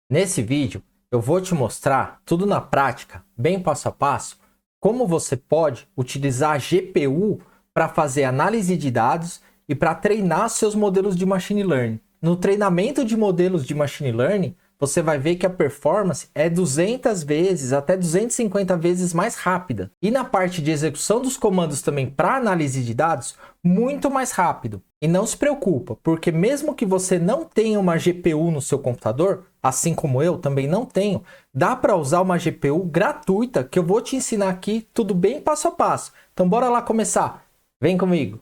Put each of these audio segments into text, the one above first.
Nesse vídeo, eu vou te mostrar tudo na prática, bem passo a passo, como você pode utilizar a GPU para fazer análise de dados e para treinar seus modelos de machine learning. No treinamento de modelos de machine learning, você vai ver que a performance é 200 vezes até 250 vezes mais rápida. E na parte de execução dos comandos também para análise de dados, muito mais rápido. E não se preocupa, porque mesmo que você não tenha uma GPU no seu computador, assim como eu também não tenho, dá para usar uma GPU gratuita que eu vou te ensinar aqui tudo bem passo a passo. Então bora lá começar. Vem comigo.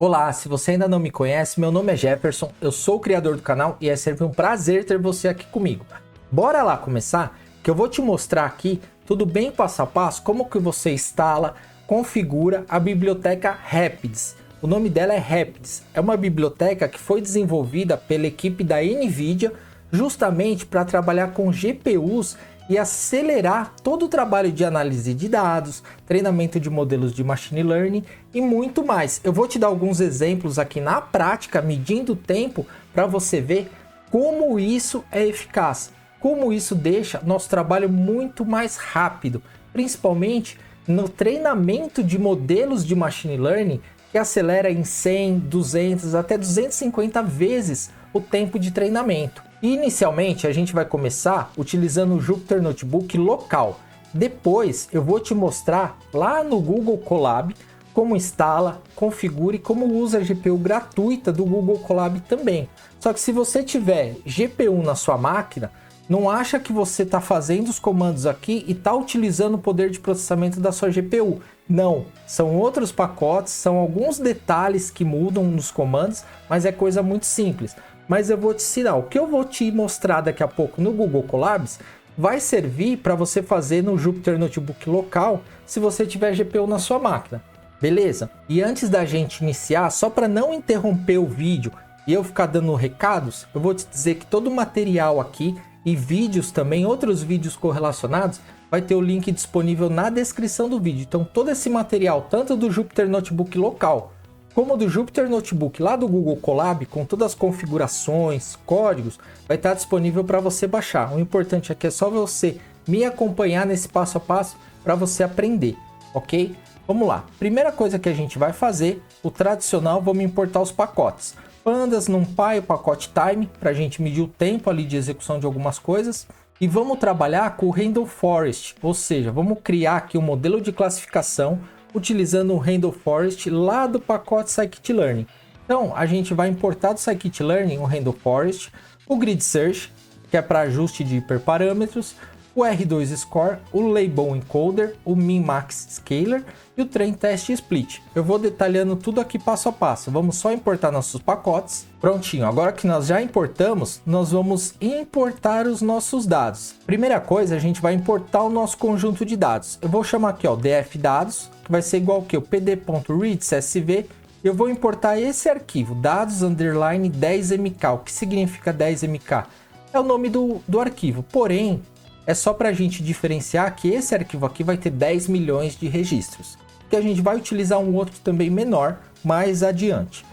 Olá, se você ainda não me conhece, meu nome é Jefferson, eu sou o criador do canal e é sempre um prazer ter você aqui comigo. Bora lá começar, que eu vou te mostrar aqui tudo bem passo a passo como que você instala, configura a biblioteca Rapids. O nome dela é Rapids, é uma biblioteca que foi desenvolvida pela equipe da NVIDIA justamente para trabalhar com GPUs e acelerar todo o trabalho de análise de dados, treinamento de modelos de machine learning e muito mais. Eu vou te dar alguns exemplos aqui na prática, medindo o tempo, para você ver como isso é eficaz, como isso deixa nosso trabalho muito mais rápido, principalmente no treinamento de modelos de machine learning que acelera em 100, 200 até 250 vezes o tempo de treinamento. E inicialmente a gente vai começar utilizando o Jupyter Notebook local. Depois eu vou te mostrar lá no Google Colab como instala, configura e como usa a GPU gratuita do Google Colab também. Só que se você tiver GPU na sua máquina, não acha que você está fazendo os comandos aqui e está utilizando o poder de processamento da sua GPU. Não, são outros pacotes, são alguns detalhes que mudam nos comandos, mas é coisa muito simples. Mas eu vou te ensinar, o que eu vou te mostrar daqui a pouco no Google Colabs vai servir para você fazer no Jupyter Notebook local se você tiver GPU na sua máquina, beleza? E antes da gente iniciar, só para não interromper o vídeo e eu ficar dando recados, eu vou te dizer que todo o material aqui e vídeos também, outros vídeos correlacionados, vai ter o link disponível na descrição do vídeo. Então todo esse material, tanto do Jupyter Notebook local, como do Jupyter Notebook lá do Google Colab, com todas as configurações, códigos, vai estar disponível para você baixar. O importante aqui é só você me acompanhar nesse passo a passo para você aprender, ok? Vamos lá. Primeira coisa que a gente vai fazer, o tradicional, vamos importar os pacotes. Pandas, NumPy, o pacote Time, para a gente medir o tempo ali de execução de algumas coisas. E vamos trabalhar com o Random Forest, ou seja, vamos criar aqui um modelo de classificação utilizando o Random Forest lá do pacote Scikit-Learn. Então, a gente vai importar do Scikit-Learn o Random Forest, o Grid Search, que é para ajuste de hiperparâmetros, o R2 Score, o Label Encoder, o Min-Max Scaler e o Train Test Split. Eu vou detalhando tudo aqui passo a passo. Vamos só importar nossos pacotes. Prontinho, agora que nós já importamos, nós vamos importar os nossos dados. Primeira coisa, a gente vai importar o nosso conjunto de dados. Eu vou chamar aqui, ó, df dados, que vai ser igual que o pd.read.csv. Eu vou importar esse arquivo, dados_10mk. O que significa 10mk? É o nome do arquivo, porém, é só para a gente diferenciar que esse arquivo aqui vai ter 10 milhões de registros. Que a gente vai utilizar um outro também menor mais adiante.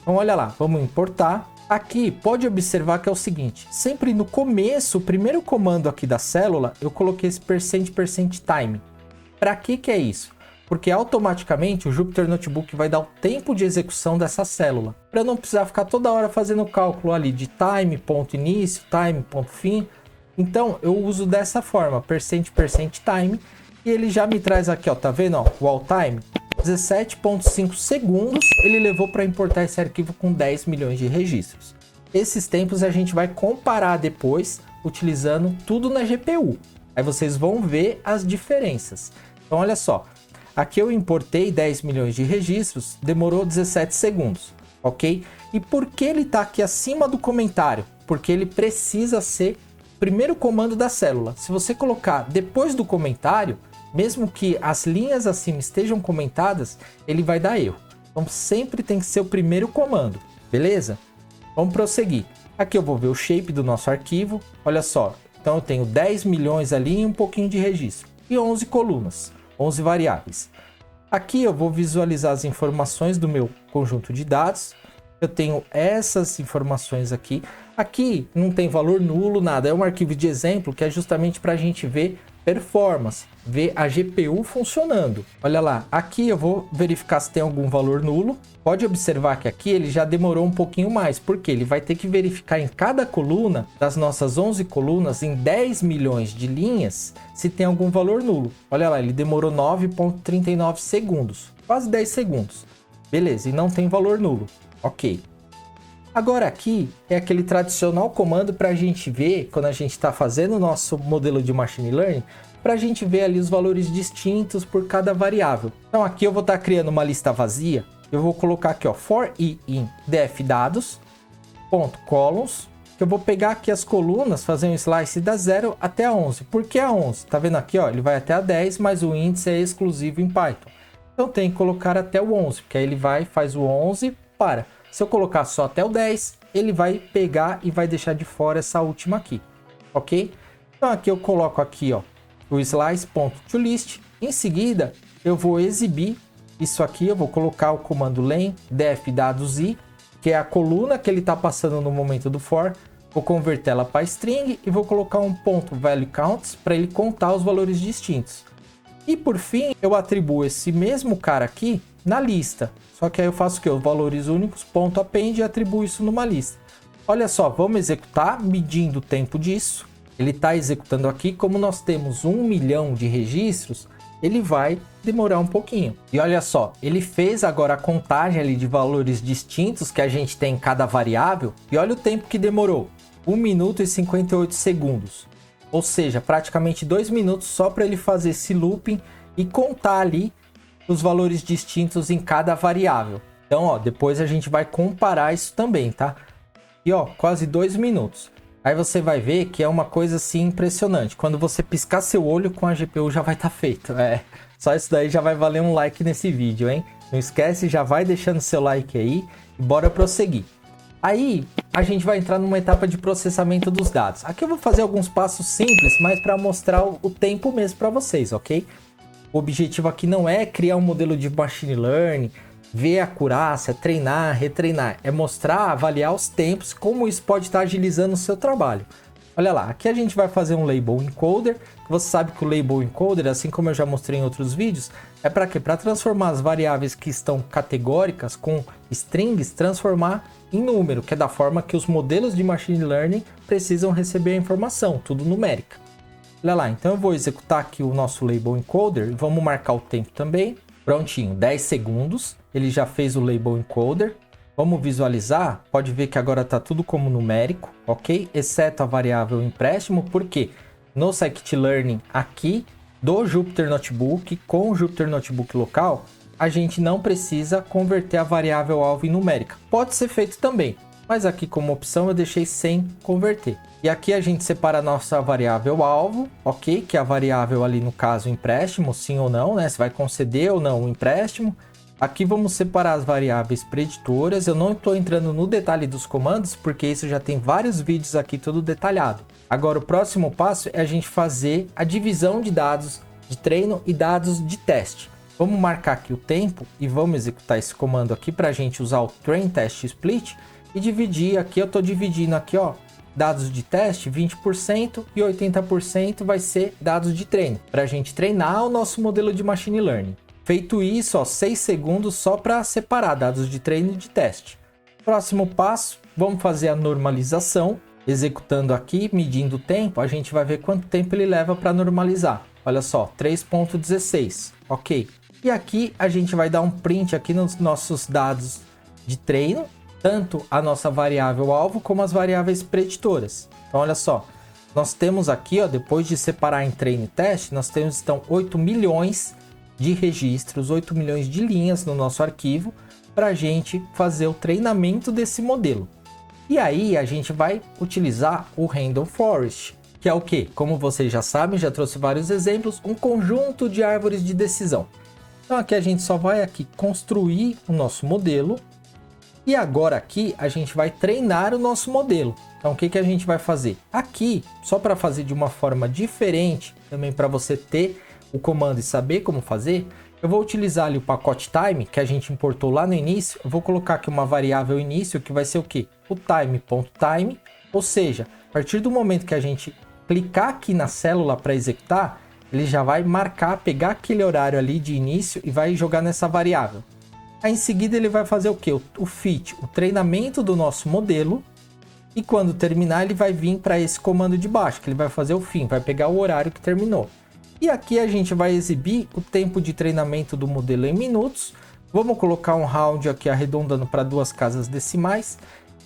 Então olha lá, vamos importar. Aqui pode observar que é o seguinte, sempre no começo, o primeiro comando aqui da célula, eu coloquei esse %time. Para que é isso? Porque automaticamente o Jupyter Notebook vai dar o tempo de execução dessa célula. Para não precisar ficar toda hora fazendo o cálculo ali de time, ponto início, time, ponto fim. Então eu uso dessa forma, %time, e ele já me traz aqui, ó, tá vendo, ó, o all time, 17,5 segundos ele levou para importar esse arquivo com 10 milhões de registros. Esses tempos a gente vai comparar depois, utilizando tudo na GPU. Aí vocês vão ver as diferenças. Então olha só, aqui eu importei 10 milhões de registros, demorou 17 segundos, ok? E por que ele está aqui acima do comentário? Porque ele precisa ser primeiro comando da célula. Se você colocar depois do comentário, mesmo que as linhas acima estejam comentadas, ele vai dar erro. Então sempre tem que ser o primeiro comando, beleza? Vamos prosseguir. Aqui eu vou ver o shape do nosso arquivo. Olha só, então eu tenho 10 milhões ali e um pouquinho de registro. E 11 colunas, 11 variáveis. Aqui eu vou visualizar as informações do meu conjunto de dados. Eu tenho essas informações aqui. Aqui não tem valor nulo, nada. É um arquivo de exemplo que é justamente para a gente ver performance, ver a GPU funcionando. Olha lá, aqui eu vou verificar se tem algum valor nulo. Pode observar que aqui ele já demorou um pouquinho mais, porque ele vai ter que verificar em cada coluna, das nossas 11 colunas, em 10 milhões de linhas, se tem algum valor nulo. Olha lá, ele demorou 9,39 segundos, quase 10 segundos. Beleza, e não tem valor nulo. Ok. Agora aqui é aquele tradicional comando para a gente ver, quando a gente está fazendo o nosso modelo de Machine Learning, para a gente ver ali os valores distintos por cada variável. Então aqui eu vou estar criando uma lista vazia. Eu vou colocar aqui, ó, for i in dfdados, .columns, que eu vou pegar aqui as colunas, fazer um slice da 0 até a 11. Por que a 11? Tá vendo aqui, ó, ele vai até a 10, mas o índice é exclusivo em Python. Então tem que colocar até o 11, porque aí ele vai, faz o 11, para. Se eu colocar só até o 10, ele vai pegar e vai deixar de fora essa última aqui, ok? Então aqui eu coloco aqui, ó, o slice.toList. Em seguida, eu vou exibir isso aqui, eu vou colocar o comando len dfdados i, que é a coluna que ele está passando no momento do for. Vou converter ela para string e vou colocar um ponto value counts para ele contar os valores distintos. E por fim, eu atribuo esse mesmo cara aqui na lista. Só que aí eu faço o que? Os valores únicos, ponto append, e atribuo isso numa lista. Olha só, vamos executar, medindo o tempo disso. Ele está executando aqui, como nós temos 1 milhão de registros, ele vai demorar um pouquinho. E olha só, ele fez agora a contagem ali de valores distintos que a gente tem em cada variável. E olha o tempo que demorou, 1 minuto e 58 segundos. Ou seja, praticamente 2 minutos só para ele fazer esse looping e contar ali os valores distintos em cada variável. Então, ó, depois a gente vai comparar isso também, tá? E ó, quase 2 minutos. Aí você vai ver que é uma coisa assim impressionante. Quando você piscar seu olho com a GPU já vai estar feito. Só isso daí já vai valer um like nesse vídeo, hein? Não esquece, já vai deixando seu like aí e bora prosseguir. Aí a gente vai entrar numa etapa de processamento dos dados. Aqui eu vou fazer alguns passos simples, mas para mostrar o tempo mesmo para vocês, ok? O objetivo aqui não é criar um modelo de machine learning, ver a acurácia, treinar, retreinar. É mostrar, avaliar os tempos, como isso pode estar agilizando o seu trabalho. Olha lá, aqui a gente vai fazer um label encoder. Você sabe que o label encoder, assim como eu já mostrei em outros vídeos, é para quê? Para transformar as variáveis que estão categóricas com strings, transformar em número, que é da forma que os modelos de machine learning precisam receber a informação, tudo numérica. Olha lá, então eu vou executar aqui o nosso label encoder, vamos marcar o tempo também. Prontinho, 10 segundos, ele já fez o label encoder. Vamos visualizar, pode ver que agora está tudo como numérico, ok? Exceto a variável empréstimo, porque no scikit-learning aqui do Jupyter Notebook, com o Jupyter Notebook local, a gente não precisa converter a variável alvo em numérica. Pode ser feito também, mas aqui como opção eu deixei sem converter. E aqui a gente separa a nossa variável alvo, ok? Que é a variável ali no caso empréstimo, sim ou não, né? Se vai conceder ou não o empréstimo. Aqui vamos separar as variáveis preditoras. Eu não estou entrando no detalhe dos comandos, porque isso já tem vários vídeos aqui tudo detalhado. Agora o próximo passo é a gente fazer a divisão de dados de treino e dados de teste. Vamos marcar aqui o tempo e vamos executar esse comando aqui para a gente usar o train test split e dividir. Aqui eu estou dividindo aqui, ó, dados de teste 20% e 80% vai ser dados de treino, para a gente treinar o nosso modelo de machine learning. Feito isso, ó, 6 segundos só para separar dados de treino e de teste. Próximo passo, vamos fazer a normalização. Executando aqui, medindo o tempo, a gente vai ver quanto tempo ele leva para normalizar. Olha só, 3.16, ok. E aqui a gente vai dar um print aqui nos nossos dados de treino, tanto a nossa variável alvo como as variáveis preditoras. Então olha só, nós temos aqui, ó, depois de separar em treino e teste, nós temos então 8 milhões de registros, 8 milhões de linhas no nosso arquivo para a gente fazer o treinamento desse modelo. E aí a gente vai utilizar o Random Forest, que é o que? Como vocês já sabem, já trouxe vários exemplos, um conjunto de árvores de decisão. Então aqui a gente só vai aqui construir o nosso modelo e agora aqui a gente vai treinar o nosso modelo. Então o que a gente vai fazer? Aqui, só para fazer de uma forma diferente, também para você ter o comando e saber como fazer, Eu vou utilizar ali o pacote time, que a gente importou lá no início. Eu vou colocar aqui uma variável início, que vai ser o quê? O time.time, ou seja, a partir do momento que a gente clicar aqui na célula para executar, ele já vai marcar, pegar aquele horário ali de início e vai jogar nessa variável. Aí em seguida ele vai fazer o quê? O fit, o treinamento do nosso modelo. E quando terminar, ele vai vir para esse comando de baixo, que ele vai fazer o fim, vai pegar o horário que terminou. E aqui a gente vai exibir o tempo de treinamento do modelo em minutos. Vamos colocar um round aqui arredondando para 2 casas decimais.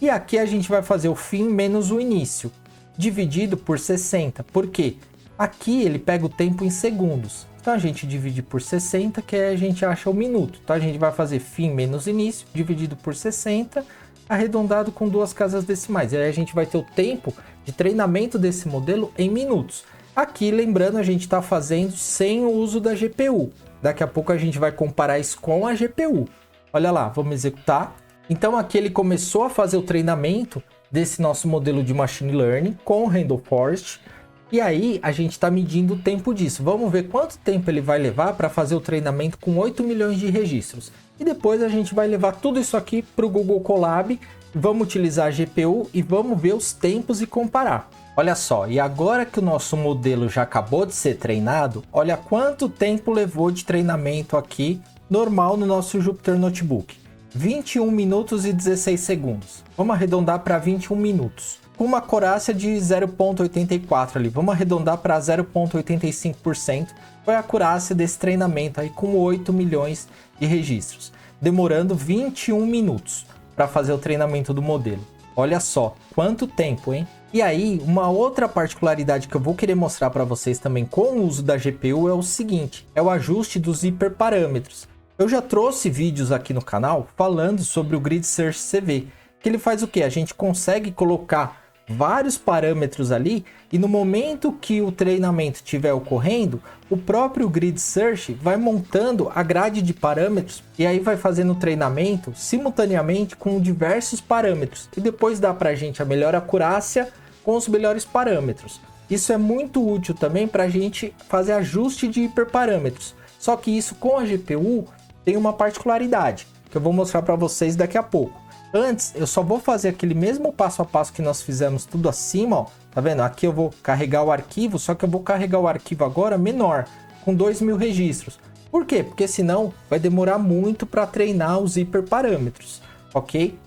E aqui a gente vai fazer o fim menos o início, dividido por 60. Por quê? Aqui ele pega o tempo em segundos. Então a gente divide por 60, que aí a gente acha o minuto. Então a gente vai fazer fim menos início, dividido por 60, arredondado com 2 casas decimais. E aí a gente vai ter o tempo de treinamento desse modelo em minutos. Aqui, lembrando, a gente está fazendo sem o uso da GPU. Daqui a pouco a gente vai comparar isso com a GPU. Olha lá, vamos executar. Então aqui ele começou a fazer o treinamento desse nosso modelo de Machine Learning com o Randall Forest. E aí a gente está medindo o tempo disso. Vamos ver quanto tempo ele vai levar para fazer o treinamento com 8 milhões de registros. E depois a gente vai levar tudo isso aqui para o Google Colab. Vamos utilizar a GPU e vamos ver os tempos e comparar. Olha só, e agora que o nosso modelo já acabou de ser treinado, olha quanto tempo levou de treinamento aqui, normal no nosso Jupyter Notebook. 21 minutos e 16 segundos. Vamos arredondar para 21 minutos. Com uma acurácia de 0,84 ali. Vamos arredondar para 0,85%. Foi a acurácia desse treinamento aí com 8 milhões de registros. Demorando 21 minutos para fazer o treinamento do modelo. Olha só, quanto tempo, hein? E aí, uma outra particularidade que eu vou querer mostrar para vocês também com o uso da GPU é o seguinte, é o ajuste dos hiperparâmetros. Eu já trouxe vídeos aqui no canal falando sobre o Grid Search CV, que ele faz o quê? A gente consegue colocar vários parâmetros ali e no momento que o treinamento estiver ocorrendo, o próprio Grid Search vai montando a grade de parâmetros e aí vai fazendo o treinamento simultaneamente com diversos parâmetros e depois dá para a gente a melhor acurácia com os melhores parâmetros. Isso é muito útil também para a gente fazer ajuste de hiperparâmetros, só que isso com a GPU tem uma particularidade que eu vou mostrar para vocês daqui a pouco. Antes, eu só vou fazer aquele mesmo passo a passo que nós fizemos tudo acima, ó. Tá vendo? Aqui eu vou carregar o arquivo, só que eu vou carregar o arquivo agora menor, com 2.000 registros. Por quê? Porque senão vai demorar muito para treinar os hiperparâmetros, ok?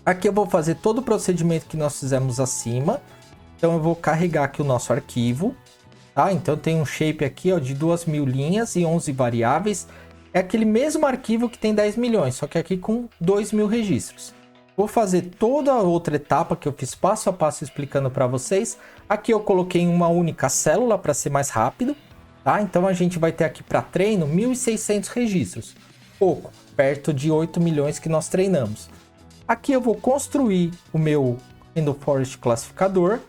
Aqui eu vou fazer todo o procedimento que nós fizemos acima. Então eu vou carregar aqui o nosso arquivo, tá? Então tem um shape aqui, ó, de 2.000 linhas e 11 variáveis. É aquele mesmo arquivo que tem 10 milhões, só que aqui com 2.000 registros. Vou fazer toda a outra etapa que eu fiz passo a passo explicando para vocês. Aqui eu coloquei em uma única célula para ser mais rápido, tá? Então a gente vai ter aqui para treino 1.600 registros. Pouco, perto de 8 milhões que nós treinamos. Aqui eu vou construir o meu Randall Forest classificador.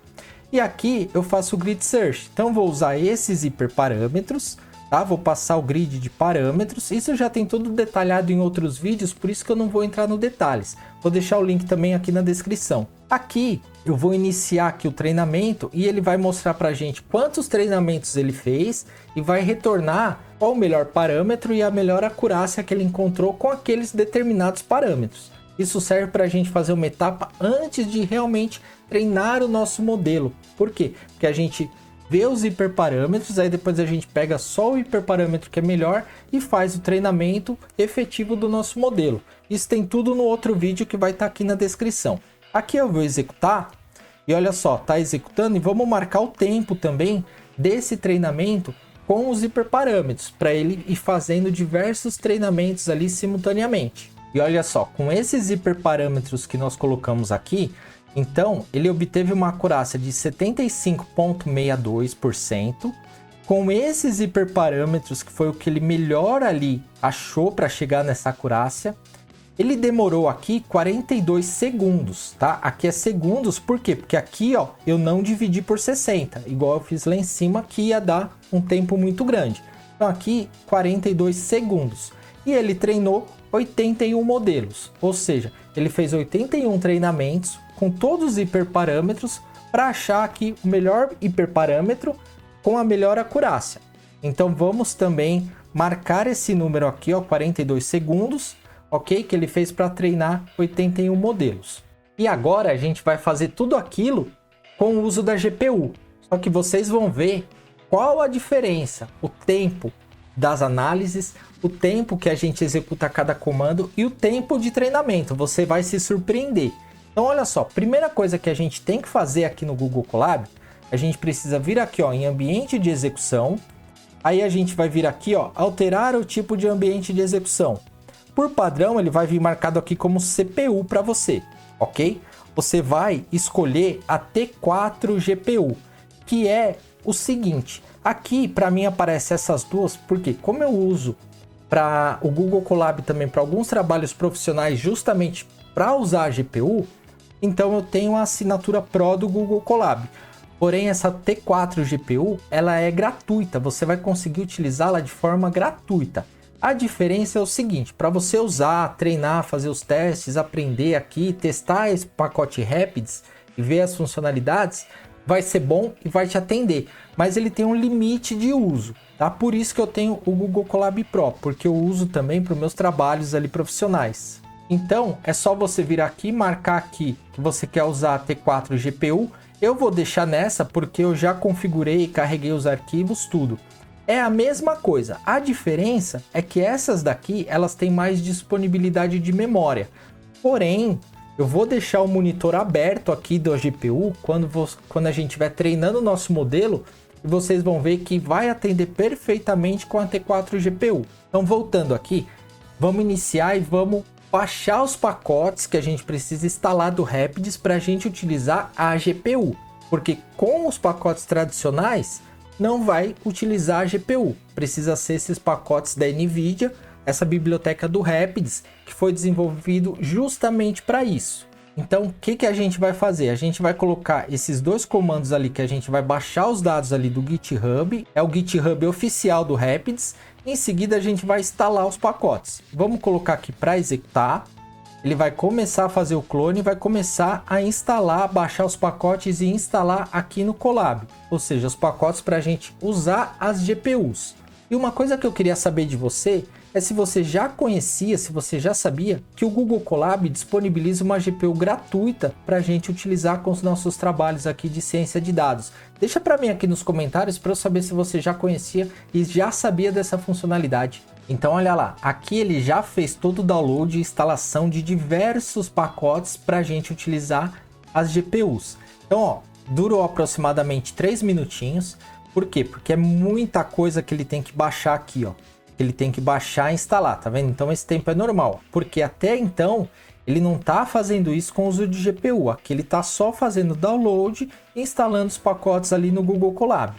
E aqui eu faço o Grid Search. Então vou usar esses hiperparâmetros. Tá? Vou passar o grid de parâmetros. Isso já tem tudo detalhado em outros vídeos, por isso que eu não vou entrar no detalhes. Vou deixar o link também aqui na descrição. Aqui eu vou iniciar aqui o treinamento e ele vai mostrar pra gente quantos treinamentos ele fez e vai retornar qual o melhor parâmetro e a melhor acurácia que ele encontrou com aqueles determinados parâmetros. Isso serve para a gente fazer uma etapa antes de realmente treinar o nosso modelo. Por quê? Porque a gente vê os hiperparâmetros, aí depois a gente pega só o hiperparâmetro que é melhor e faz o treinamento efetivo do nosso modelo. Isso tem tudo no outro vídeo que vai estar aqui na descrição. Aqui eu vou executar e olha só, tá executando e vamos marcar o tempo também desse treinamento com os hiperparâmetros, para ele ir fazendo diversos treinamentos ali simultaneamente. E olha só, com esses hiperparâmetros que nós colocamos aqui, então, ele obteve uma acurácia de 75,62%. Com esses hiperparâmetros, que foi o que ele melhor ali achou para chegar nessa acurácia, ele demorou aqui 42 segundos, tá? Aqui é segundos, por quê? Porque aqui, ó, eu não dividi por 60, igual eu fiz lá em cima, que ia dar um tempo muito grande. Então, aqui, 42 segundos. E ele treinou 81 modelos, ou seja, ele fez 81 treinamentos com todos os hiperparâmetros para achar aqui o melhor hiperparâmetro com a melhor acurácia. Então vamos também marcar esse número aqui, ó, 42 segundos, ok? Que ele fez para treinar 81 modelos. E agora a gente vai fazer tudo aquilo com o uso da GPU. Só que vocês vão ver qual a diferença, o tempo das análises, o tempo que a gente executa cada comando e o tempo de treinamento. Você vai se surpreender. Então olha só, primeira coisa que a gente tem que fazer aqui no Google Colab, a gente precisa vir aqui, ó, em ambiente de execução. Aí a gente vai vir aqui, ó, alterar o tipo de ambiente de execução. Por padrão, ele vai vir marcado aqui como CPU para você, ok? Você vai escolher a T4 GPU, que é o seguinte. Aqui, para mim, aparece essas duas, porque como eu uso para o Google Colab também para alguns trabalhos profissionais justamente para usar a GPU, então eu tenho a assinatura Pro do Google Colab. Porém, essa T4 GPU, ela é gratuita, você vai conseguir utilizá-la de forma gratuita. A diferença é o seguinte, para você usar, treinar, fazer os testes, aprender aqui, testar esse pacote Rapids e ver as funcionalidades, vai ser bom e vai te atender. Mas ele tem um limite de uso, tá? Por isso que eu tenho o Google Colab Pro, porque eu uso também para os meus trabalhos ali profissionais. Então, é só você vir aqui, marcar aqui que você quer usar a T4 GPU. Eu vou deixar nessa porque eu já configurei, carreguei os arquivos, tudo. É a mesma coisa. A diferença é que essas daqui, elas têm mais disponibilidade de memória. Porém, eu vou deixar o monitor aberto aqui da GPU quando a gente estiver treinando o nosso modelo e vocês vão ver que vai atender perfeitamente com a T4 GPU. Então, voltando aqui, vamos iniciar e vamos baixar os pacotes que a gente precisa instalar do Rapids para a gente utilizar a GPU, porque com os pacotes tradicionais não vai utilizar a GPU, precisa ser esses pacotes da NVIDIA, essa biblioteca do Rapids que foi desenvolvido justamente para isso. Então o que a gente vai fazer? A gente vai colocar esses dois comandos ali que a gente vai baixar os dados ali do GitHub, é o GitHub oficial do Rapids. Em seguida a gente vai instalar os pacotes. Vamos colocar aqui para executar. Ele vai começar a fazer o clone, vai começar a instalar, baixar os pacotes e instalar aqui no Colab. Ou seja, os pacotes para a gente usar as GPUs. E uma coisa que eu queria saber de você é se você já conhecia, se você já sabia que o Google Colab disponibiliza uma GPU gratuita para a gente utilizar com os nossos trabalhos aqui de ciência de dados. Deixa para mim aqui nos comentários para eu saber se você já conhecia e já sabia dessa funcionalidade. Então olha lá, aqui ele já fez todo o download e instalação de diversos pacotes para a gente utilizar as GPUs. Então ó, durou aproximadamente 3 minutinhos. Por quê? Porque é muita coisa que ele tem que baixar aqui, ó. Ele tem que baixar e instalar, tá vendo? Então esse tempo é normal, porque até então ele não tá fazendo isso com o uso de GPU. Aqui ele tá só fazendo download e instalando os pacotes ali no Google Colab,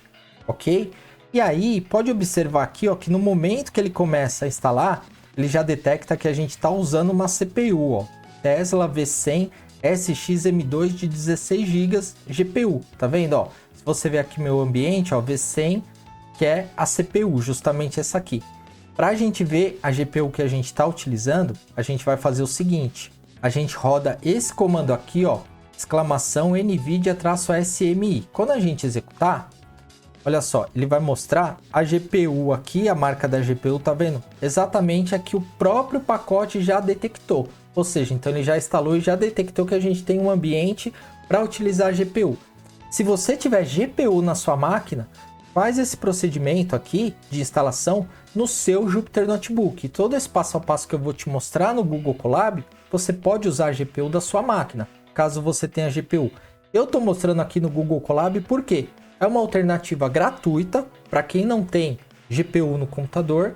ok? E aí pode observar aqui, ó, que no momento que ele começa a instalar, ele já detecta que a gente tá usando uma CPU, ó, Tesla V100 SX-M2 de 16 GB GPU, tá vendo, ó? Se você ver aqui meu ambiente, ó, V100, que é a CPU, justamente essa aqui. Para a gente ver a GPU que a gente está utilizando, a gente vai fazer o seguinte. A gente roda esse comando aqui, ó, exclamação NVIDIA-SMI. Quando a gente executar, olha só, ele vai mostrar a GPU aqui, a marca da GPU, tá vendo? Exatamente a que o próprio pacote já detectou. Ou seja, então ele já instalou e já detectou que a gente tem um ambiente para utilizar a GPU. Se você tiver GPU na sua máquina, faz esse procedimento aqui de instalação no seu Jupyter Notebook. Todo esse passo a passo que eu vou te mostrar no Google Colab, você pode usar a GPU da sua máquina, caso você tenha GPU. Eu estou mostrando aqui no Google Colab porque é uma alternativa gratuita para quem não tem GPU no computador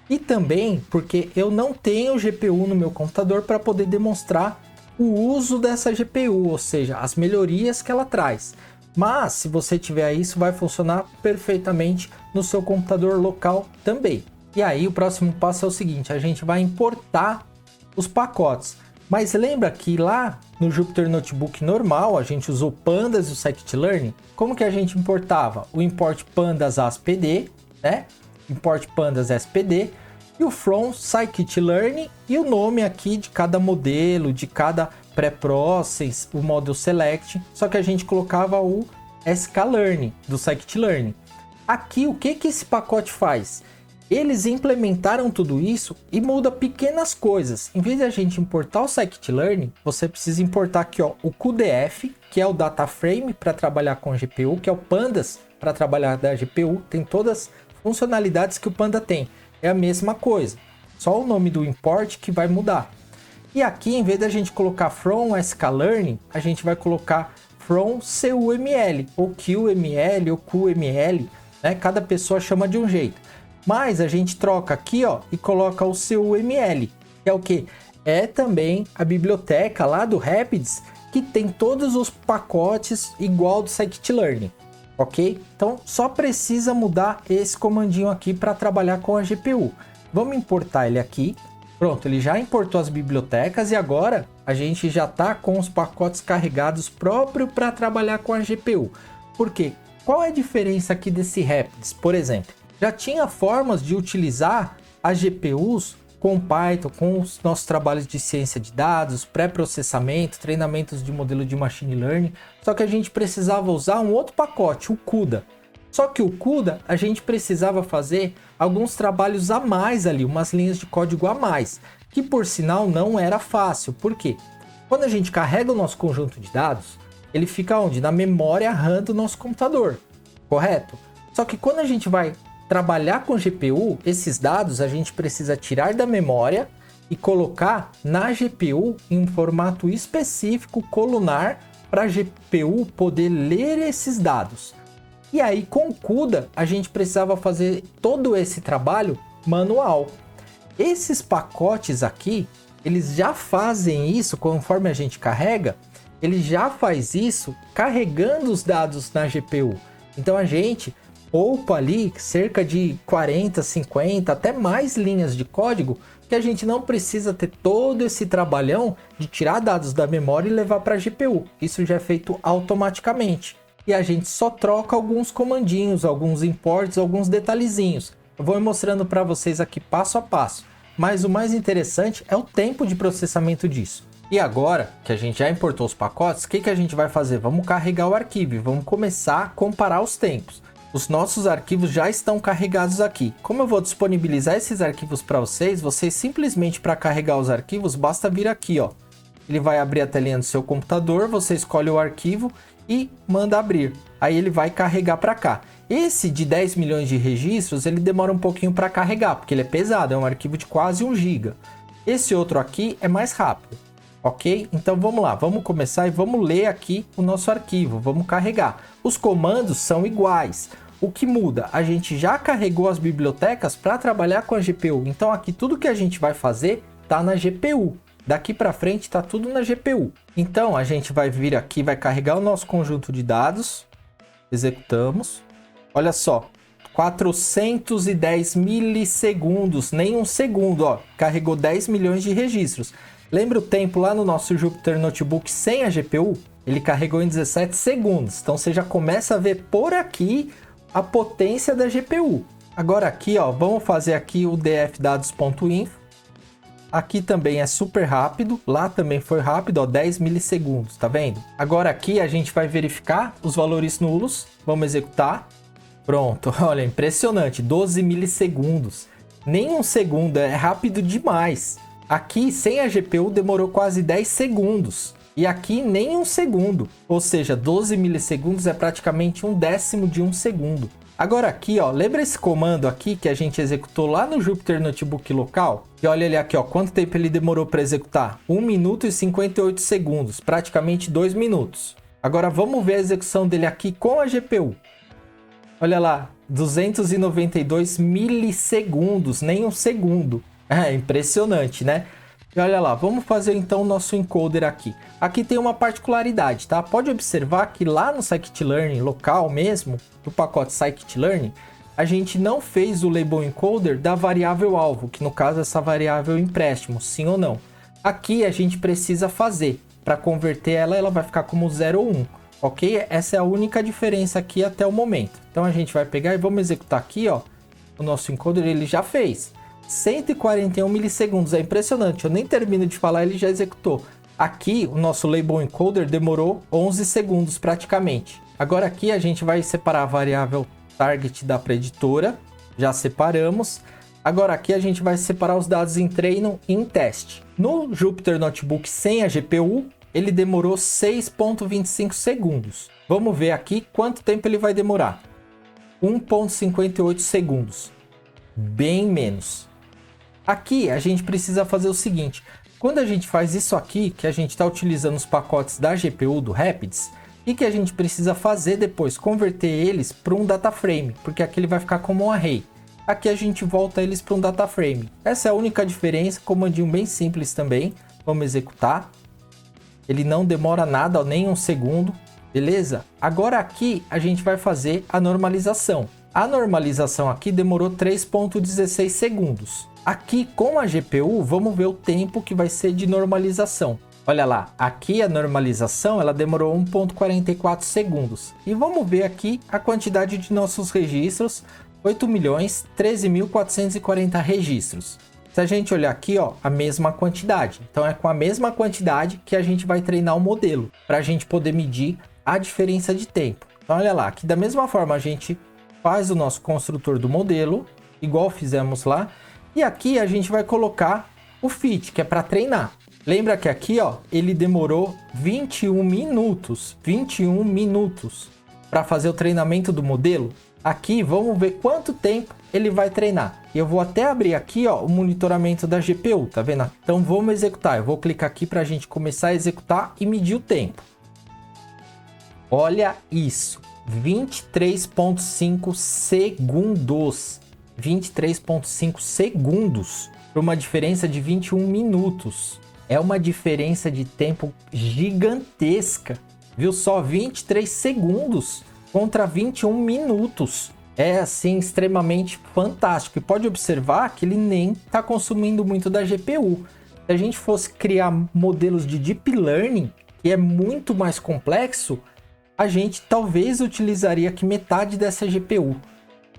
e também porque eu não tenho GPU no meu computador para poder demonstrar o uso dessa GPU, ou seja, as melhorias que ela traz. Mas se você tiver isso, vai funcionar perfeitamente no seu computador local também. E aí o próximo passo é o seguinte, a gente vai importar os pacotes. Mas lembra que lá no Jupyter Notebook normal, a gente usou Pandas e o Scikit-Learn. Como que a gente importava? O import pandas ASPD, né? Import pandas SPD e o from Scikit-Learn e o nome aqui de cada modelo, de cada pré-process, o model select, só que a gente colocava o sklearn do Scikit-Learn. Aqui, o que esse pacote faz? Eles implementaram tudo isso e muda pequenas coisas. Em vez de a gente importar o scikit-learn, você precisa importar aqui ó, o QDF, que é o data frame para trabalhar com a GPU, que é o pandas para trabalhar da GPU, tem todas as funcionalidades que o Panda tem. É a mesma coisa, só o nome do import que vai mudar. E aqui, em vez da gente colocar from sklearn, a gente vai colocar from CUML, ou QML, ou QML, né? Cada pessoa chama de um jeito. Mas a gente troca aqui, ó, e coloca o CUML, que é o que? É também a biblioteca lá do Rapids, que tem todos os pacotes igual do scikit-learn, ok? Então só precisa mudar esse comandinho aqui para trabalhar com a GPU. Vamos importar ele aqui. Pronto, ele já importou as bibliotecas e agora a gente já está com os pacotes carregados próprio para trabalhar com a GPU. Por quê? Qual é a diferença aqui desse Rapids, por exemplo? Já tinha formas de utilizar as GPUs com Python, com os nossos trabalhos de ciência de dados, pré-processamento, treinamentos de modelo de machine learning, só que a gente precisava usar um outro pacote, o CUDA. Só que o CUDA, a gente precisava fazer alguns trabalhos a mais ali, umas linhas de código a mais, que por sinal não era fácil. Por quê? Quando a gente carrega o nosso conjunto de dados, ele fica onde? Na memória RAM do nosso computador, correto? Só que quando a gente vai trabalhar com GPU, esses dados a gente precisa tirar da memória e colocar na GPU em um formato específico colunar para a GPU poder ler esses dados. E aí com o CUDA a gente precisava fazer todo esse trabalho manual. Esses pacotes aqui, eles já fazem isso conforme a gente carrega, ele já faz isso carregando os dados na GPU. Então a gente poupa ali cerca de 40, 50, até mais linhas de código, que a gente não precisa ter todo esse trabalhão de tirar dados da memória e levar para a GPU. Isso já é feito automaticamente. E a gente só troca alguns comandinhos, alguns imports, alguns detalhezinhos. Eu vou mostrando para vocês aqui passo a passo. Mas o mais interessante é o tempo de processamento disso. E agora que a gente já importou os pacotes, o que a gente vai fazer? Vamos carregar o arquivo e vamos começar a comparar os tempos. Os nossos arquivos já estão carregados aqui. Como eu vou disponibilizar esses arquivos para vocês, simplesmente para carregar os arquivos, basta vir aqui, ó. Ele vai abrir a telinha do seu computador, você escolhe o arquivo e manda abrir. Aí ele vai carregar para cá. Esse de 10 milhões de registros, ele demora um pouquinho para carregar, porque ele é pesado, é um arquivo de quase 1 GB. Esse outro aqui é mais rápido, ok? Então vamos lá, vamos começar e vamos ler aqui o nosso arquivo, vamos carregar. Os comandos são iguais. O que muda? A gente já carregou as bibliotecas para trabalhar com a GPU. Então aqui tudo que a gente vai fazer está na GPU. Daqui para frente está tudo na GPU. Então a gente vai vir aqui, vai carregar o nosso conjunto de dados. Executamos. Olha só, 410 milissegundos, nem um segundo, ó. Carregou 10 milhões de registros. Lembra o tempo lá no nosso Jupyter Notebook sem a GPU? Ele carregou em 17 segundos. Então você já começa a ver por aqui a potência da GPU. Agora aqui, ó, vamos fazer aqui o dfdados.info. Aqui também é super rápido, lá também foi rápido, ó, 10 milissegundos, tá vendo? Agora aqui a gente vai verificar os valores nulos, vamos executar. Pronto, olha, impressionante, 12 milissegundos. Nem um segundo, é rápido demais. Aqui, sem a GPU, demorou quase 10 segundos. E aqui, nem um segundo. Ou seja, 12 milissegundos é praticamente 1/10 de um segundo. Agora aqui, ó, lembra esse comando aqui que a gente executou lá no Jupyter Notebook local? E olha ele aqui, ó, quanto tempo ele demorou para executar? 1 minuto e 58 segundos, praticamente 2 minutos. Agora vamos ver a execução dele aqui com a GPU. Olha lá, 292 milissegundos, nem um segundo. É impressionante, né? E olha lá, vamos fazer então o nosso encoder aqui. Aqui tem uma particularidade, tá? Pode observar que lá no scikit-learn local mesmo, do pacote scikit-learn, a gente não fez o label encoder da variável alvo, que no caso é essa variável empréstimo, sim ou não. Aqui a gente precisa fazer. Para converter ela vai ficar como 0 ou 1, ok? Essa é a única diferença aqui até o momento. Então a gente vai pegar e vamos executar aqui, ó. O nosso encoder ele já fez. 141 milissegundos, é impressionante, eu nem termino de falar, ele já executou. Aqui, o nosso label encoder demorou 11 segundos praticamente. Agora aqui a gente vai separar a variável target da preditora, já separamos. Agora aqui a gente vai separar os dados em treino e em teste. No Jupyter Notebook sem a GPU, ele demorou 6,25 segundos. Vamos ver aqui quanto tempo ele vai demorar. 1,58 segundos. Bem menos. Aqui a gente precisa fazer o seguinte. Quando a gente faz isso aqui, que a gente está utilizando os pacotes da GPU do Rapids, o que a gente precisa fazer depois? Converter eles para um data frame, porque aqui ele vai ficar como um array. Aqui a gente volta eles para um data frame. Essa é a única diferença, comandinho bem simples também. Vamos executar. Ele não demora nada, nem um segundo, beleza? Agora aqui a gente vai fazer a normalização. A normalização aqui demorou 3,16 segundos. Aqui com a GPU, vamos ver o tempo que vai ser de normalização. Olha lá, aqui a normalização ela demorou 1,44 segundos. E vamos ver aqui a quantidade de nossos registros, 8.013.440 registros. Se a gente olhar aqui, ó, a mesma quantidade. Então é com a mesma quantidade que a gente vai treinar o modelo, para a gente poder medir a diferença de tempo. Então olha lá, aqui da mesma forma a gente faz o nosso construtor do modelo, igual fizemos lá. E aqui a gente vai colocar o fit, que é para treinar. Lembra que aqui, ó, ele demorou 21 minutos para fazer o treinamento do modelo. Aqui, vamos ver quanto tempo ele vai treinar. E eu vou até abrir aqui, ó, o monitoramento da GPU, tá vendo? Então vamos executar. Eu vou clicar aqui para a gente começar a executar e medir o tempo. Olha isso, 23,5 segundos. 23,5 segundos para uma diferença de 21 minutos. É uma diferença de tempo gigantesca. Viu só? 23 segundos contra 21 minutos. É assim extremamente fantástico. E pode observar que ele nem está consumindo muito da GPU. Se a gente fosse criar modelos de Deep Learning, que é muito mais complexo, a gente talvez utilizaria aqui metade dessa GPU.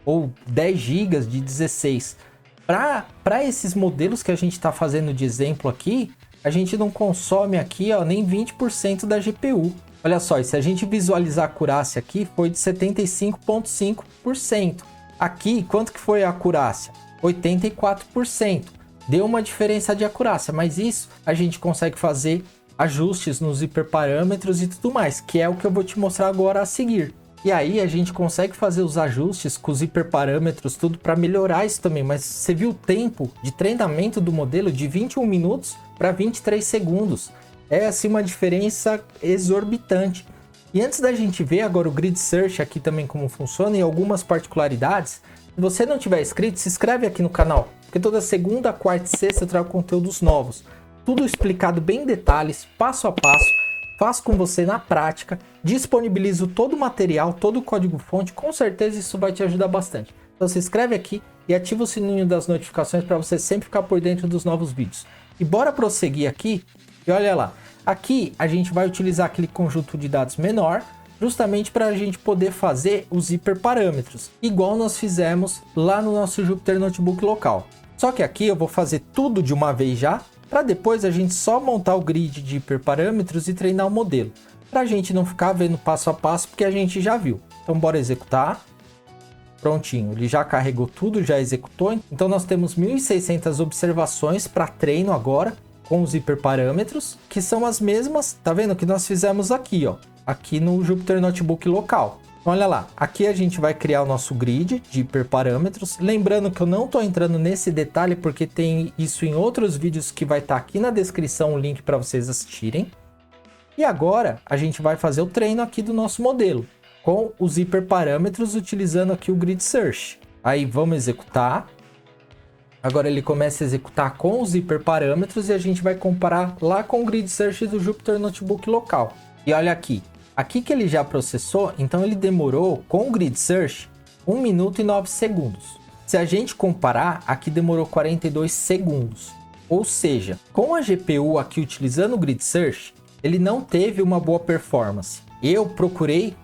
Ou 10 GB de 16. Para esses modelos que a gente está fazendo de exemplo aqui, a gente não consome aqui, ó, nem 20% da GPU. Olha só, e se a gente visualizar a acurácia aqui, foi de 75,5%. Aqui, quanto que foi a acurácia? 84%. Deu uma diferença de acurácia, mas isso a gente consegue fazer ajustes nos hiperparâmetros e tudo mais, que é o que eu vou te mostrar agora a seguir. E aí a gente consegue fazer os ajustes com os hiperparâmetros, tudo para melhorar isso também. Mas você viu o tempo de treinamento do modelo de 21 minutos para 23 segundos. É assim uma diferença exorbitante. E antes da gente ver agora o Grid Search aqui também como funciona e algumas particularidades, se você não tiver inscrito, se inscreve aqui no canal. Porque toda segunda, quarta e sexta eu trago conteúdos novos. Tudo explicado bem em detalhes, passo a passo. Faço com você na prática, disponibilizo todo o material, todo o código-fonte, com certeza isso vai te ajudar bastante. Então se inscreve aqui e ativa o sininho das notificações para você sempre ficar por dentro dos novos vídeos. E bora prosseguir aqui, e olha lá, aqui a gente vai utilizar aquele conjunto de dados menor, justamente para a gente poder fazer os hiperparâmetros, igual nós fizemos lá no nosso Jupyter Notebook local. Só que aqui eu vou fazer tudo de uma vez já, para depois a gente só montar o grid de hiperparâmetros e treinar o modelo. Para a gente não ficar vendo passo a passo, porque a gente já viu. Então bora executar. Prontinho, ele já carregou tudo, já executou. Então nós temos 1.600 observações para treino agora, com os hiperparâmetros, que são as mesmas, tá vendo, que nós fizemos aqui, ó. Aqui no Jupyter Notebook local. Então, olha lá, aqui a gente vai criar o nosso grid de hiperparâmetros. Lembrando que eu não estou entrando nesse detalhe porque tem isso em outros vídeos que vai estar aqui na descrição, o link para vocês assistirem. E agora a gente vai fazer o treino aqui do nosso modelo, com os hiperparâmetros utilizando aqui o Grid Search. Aí vamos executar. Agora ele começa a executar com os hiperparâmetros e a gente vai comparar lá com o Grid Search do Jupyter Notebook local. E olha aqui. Aqui que ele já processou, então ele demorou com o Grid Search 1 minuto e 9 segundos. Se a gente comparar, aqui demorou 42 segundos. Ou seja, com a GPU aqui utilizando o Grid Search, ele não teve uma boa performance. Eu procurei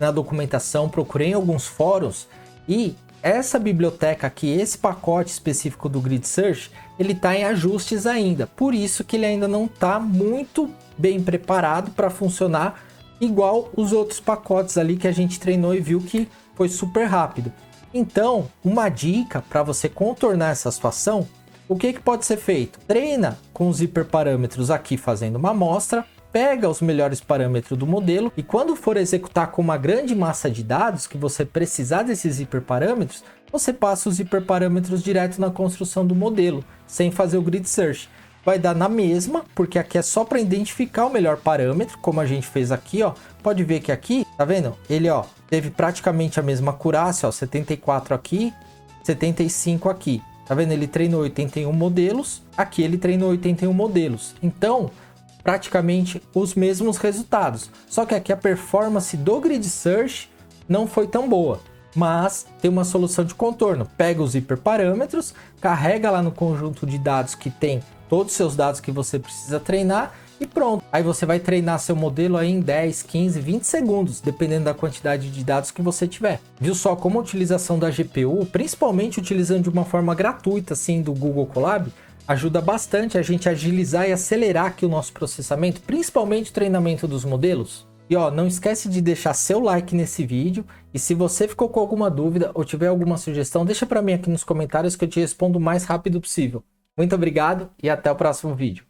na documentação, procurei em alguns fóruns e essa biblioteca aqui, esse pacote específico do Grid Search, ele está em ajustes ainda. Por isso que ele ainda não está muito bem preparado para funcionar igual os outros pacotes ali que a gente treinou e viu que foi super rápido. Então, uma dica para você contornar essa situação, o que pode ser feito? Treina com os hiperparâmetros aqui fazendo uma amostra, pega os melhores parâmetros do modelo e quando for executar com uma grande massa de dados que você precisar desses hiperparâmetros, você passa os hiperparâmetros direto na construção do modelo, sem fazer o grid search. Vai dar na mesma, porque aqui é só para identificar o melhor parâmetro, como a gente fez aqui, ó. Pode ver que aqui, tá vendo? Ele, ó, teve praticamente a mesma acurácia, ó, 74 aqui, 75 aqui. Tá vendo? Ele treinou 81 modelos, aqui ele treinou 81 modelos. Então, praticamente os mesmos resultados. Só que aqui a performance do grid search não foi tão boa. Mas tem uma solução de contorno. Pega os hiperparâmetros, carrega lá no conjunto de dados que tem todos os seus dados que você precisa treinar e pronto. Aí você vai treinar seu modelo aí em 10, 15, 20 segundos, dependendo da quantidade de dados que você tiver. Viu só como a utilização da GPU, principalmente utilizando de uma forma gratuita assim do Google Colab, ajuda bastante a gente a agilizar e acelerar aqui o nosso processamento, principalmente o treinamento dos modelos. E ó, não esquece de deixar seu like nesse vídeo e se você ficou com alguma dúvida ou tiver alguma sugestão, deixa para mim aqui nos comentários que eu te respondo o mais rápido possível. Muito obrigado e até o próximo vídeo.